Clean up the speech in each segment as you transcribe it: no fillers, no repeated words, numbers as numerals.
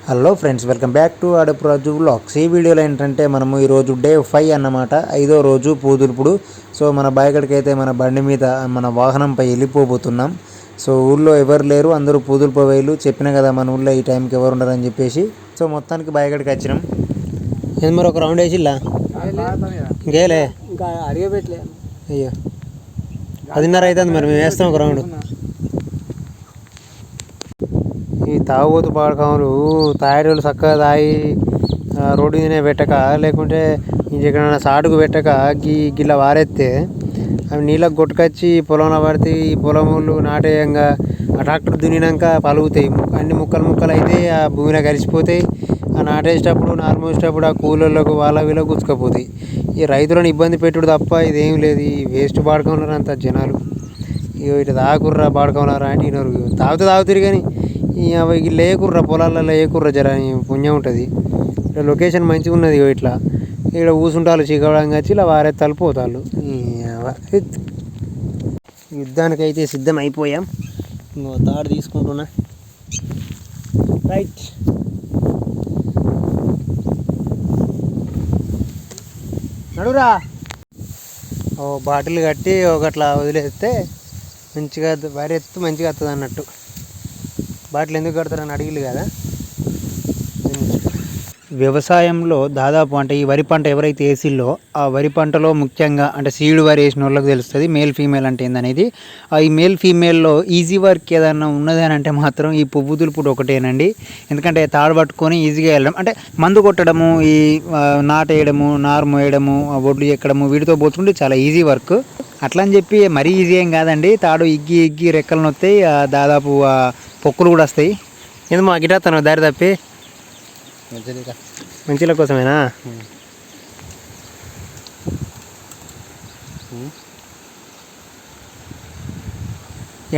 Hello friends, welcome back to Adapu Raju vlogs. ఈ వీడియోలో ఏంటంటే మనము ఈరోజు డే 5 అన్నమాట, 5వ రోజు పూదులుపుడు. సో మన బాయిగడికి అయితే మన బండి మీద మన వాహనంపై వెళ్ళిపోబోతున్నాం. సో ఊళ్ళో ఎవరు లేరు, అందరూ పూదులుపు వేలు చెప్పిన కదా మన ఊళ్ళో ఈ టైంకి ఎవరు ఉండరని చెప్పేసి. సో మొత్తానికి బాయిగడికి వచ్చినాం. ఏది మరి ఒక రౌండ్ వేసిల్లా ఇంకేలే ఇంకా అడిగబెట్టలే. అయ్యో 10:30 అవుతుంది, మరి మేము వేస్తాం ఒక రౌండ్. ఈ తాగుబోతు పాడకాములు తాగేటోళ్ళు చక్కగా తాగి రోడ్డు మీదనే పెట్టక, లేకుంటే ఇంకెక్కడైనా సాటుకు పెట్టక గిల్ల వారెత్తే అవి నీళ్ళకు కొట్టుకొచ్చి పొలంలో పడితే ఈ పొలములు నాటేయంగా ఆ ట్రాక్టర్ దున్నినాక పలుగుతాయి. అన్ని ముక్కలు అయితే ఆ భూమిలో కలిసిపోతాయి. ఆ నాటేసేటప్పుడు నార్మోసేటప్పుడు ఆ కూలోళ్ళకు వాళ్ళ వీళ్ళకు గుచ్చుకపోతాయి. ఈ రైతులను ఇబ్బంది పెట్టుడు తప్ప ఇదేం లేదు. ఈ వేస్ట్ పాడకంలో అంత జనాలు ఇటు తాగుర్రా పాడకంలారా అంటే ఈయన తాగుతారు కానీ ఇక లేకుర్రా పొలాలలో లేకుర్రా జర పుణ్యం ఉంటుంది. ఇక్కడ లొకేషన్ మంచిగా ఉన్నది. ఇట్లా ఇక్కడ కూర్చుంటారు చిక్కవడంగా వచ్చి ఇలా వారే తలిపోతాళ్ళు. యుద్ధానికైతే సిద్ధం అయిపోయాం. ఇంకో తాడు తీసుకుంటున్నా. రైట్, నడురా. ఓ బాటిల్ కట్టి ఒకట్లా వదిలేస్తే మంచిగా వారి ఎత్తు మంచిగా వస్తుంది అన్నట్టు. బాటిల్ ఎందుకు కడతారని అడిగిలు కదా. వ్యవసాయంలో దాదాపు అంటే ఈ వరి పంట ఎవరైతే వేసిల్లో ఆ వరి పంటలో ముఖ్యంగా అంటే సీడ్ వరి వేసిన వాళ్ళకి తెలుస్తుంది మేల్ ఫీమేల్ అంటే ఏందనేది. ఈ మేల్ ఫీమేల్లో ఈజీ వర్క్ ఏదన్నా ఉన్నది అని అంటే మాత్రం ఈ పువ్వు దులుపుడు ఒకటేనండి. ఎందుకంటే తాడు పట్టుకొని ఈజీగా వెళ్ళడం, అంటే మందు కొట్టడము, ఈ నాటేయడము, నారు మోయడము, ఒడ్లు ఎక్కడము, వీటితో పోతుంటే చాలా ఈజీ వర్క్. అట్లా అని చెప్పి మరీ ఈజీ ఏం కాదండి. తాడు ఇగ్గి రెక్కలు నొత్తాయి, దాదాపు పొక్కులు కూడా వస్తాయి. ఎందుకు మా గిటాతను దారి తప్పి మంచిల కోసమేనా?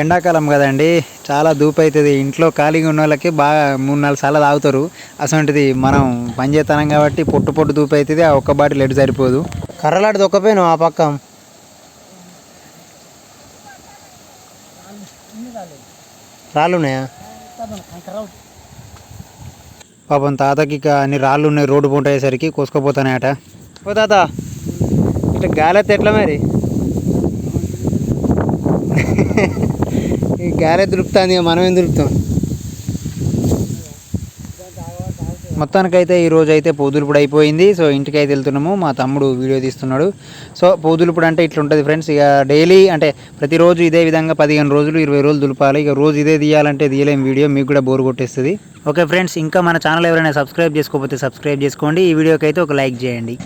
ఎండాకాలం కదండి, చాలా దూపు అవుతుంది. ఇంట్లో ఖాళీగా ఉన్న వాళ్ళకి బాగా 3-4 సార్లు తాగుతారు. అసలుంటిది మనం పని చేస్తాం కాబట్టి పొట్టు దూపు అవుతుంది. ఆ ఒక్క బాటిల్ ఎటు సరిపోదు. కర్రలాంటి దొక్కపోయాను ఆ పక్క. రాళ్ళు ఉన్నాయా? పాపం తాతకి అన్ని రాళ్ళు ఉన్నాయి. రోడ్డు పూట అయ్యేసరికి కోసుకుపోతానాయట. ఓ తాత, ఇట్లా గాలెత్తే ఎట్లా మరి? ఈ గాలె దులుపుతుంది, మనం ఏం దులుపుతాం. మొత్తానికైతే ఈరోజు అయితే పూదులుపుడు అయిపోయింది. సో ఇంటికి అయితే వెళ్తున్నాము. మా తమ్ముడు వీడియో తీస్తున్నాడు. సో పూదులుపుడు అంటే ఇట్లా ఉంటుంది ఫ్రెండ్స్. ఇక డైలీ అంటే ప్రతిరోజు ఇదే విధంగా 15 రోజులు 20 రోజులు దులపాలి. ఇక రోజు ఇదే తీయాలంటే తీయలేం వీడియో, మీకు కూడా బోర్ కొట్టేస్తుంది. ఓకే ఫ్రెండ్స్, ఇంకా మన ఛానల్ ఎవరైనా సబ్స్క్రైబ్ చేసుకోకపోతే సబ్స్క్రైబ్ చేసుకోండి. ఈ వీడియోకి అయితే ఒక లైక్ చేయండి.